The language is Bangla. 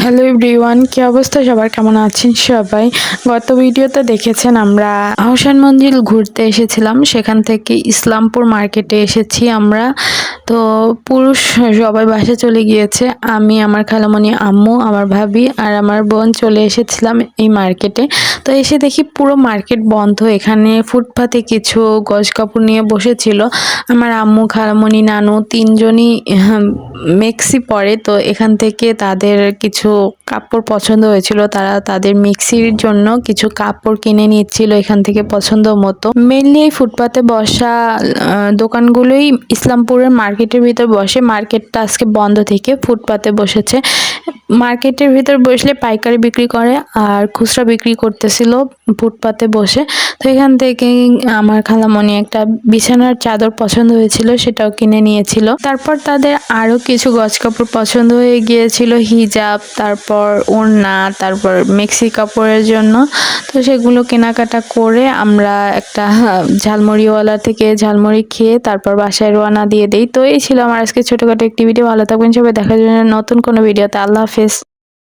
হ্যালো এভরিওয়ান, কি অবস্থা সবার, কেমন আছেন সবাই? গত ভিডিওতে দেখেছেন আমরা আহসান মঞ্জিল ঘুরতে এসেছিলাম, সেখান থেকে ইসলামপুর মার্কেটে এসেছি আমরা। তো পুরুষ সবাই বাসা চলে গিয়েছে, আমি, আমার খালামণি, আম্মু, আমার ভাবি আর আমার বোন চলে এসেছিলাম এই মার্কেটে। তো এসে দেখি পুরো মার্কেট বন্ধ। এখানে ফুটপাতে কিছু গজ কাপড় নিয়ে বসেছিল। আমার আম্মু, খালামণি, নানু তিনজনই মেক্সি পরে, তো এখান থেকে তাদের কিছু কাপড় পছন্দ হয়েছিল, তারা তাদের মিক্সির জন্য কিছু কাপড় কিনে নিচ্ছিল এখান থেকে পছন্দ মতো। মেনলি এই ফুটপাতে বসা দোকানগুলোই ইসলামপুরের মার্কেটের ভিতর বসে। মার্কেটটা আজকে বন্ধ থেকে ফুটপাতে বসেছে। মার্কেটের ভিতর বসলে পাইকারি বিক্রি করে আর খুচরা বিক্রি করতেছিল ফুটপাতে বসে। তো এখান থেকে আমার খালামণি একটা বিছানার চাদর পছন্দ হয়েছিল, সেটাও কিনে নিয়েছিল। তারপর তাদের আরো কিছু গজ কাপড় পছন্দ হয়ে গিয়েছিল, হিজাব, তারপর ওড়না, তারপর মেক্সি কাপড়ের জন্য। তো সেগুলো কেনাকাটা করে আমরা একটা ঝালমুড়িওয়ালা থেকে ঝালমুড়ি খেয়ে তারপর বাসায় রওনা দিয়ে দেই। তো এই ছিল আমার আজকে ছোটখাটো একটি ভিডিও। ভালো থাকবেন সবাই, দেখার জন্য নতুন কোনো ভিডিওতে। আল্লাহ হাফেজ।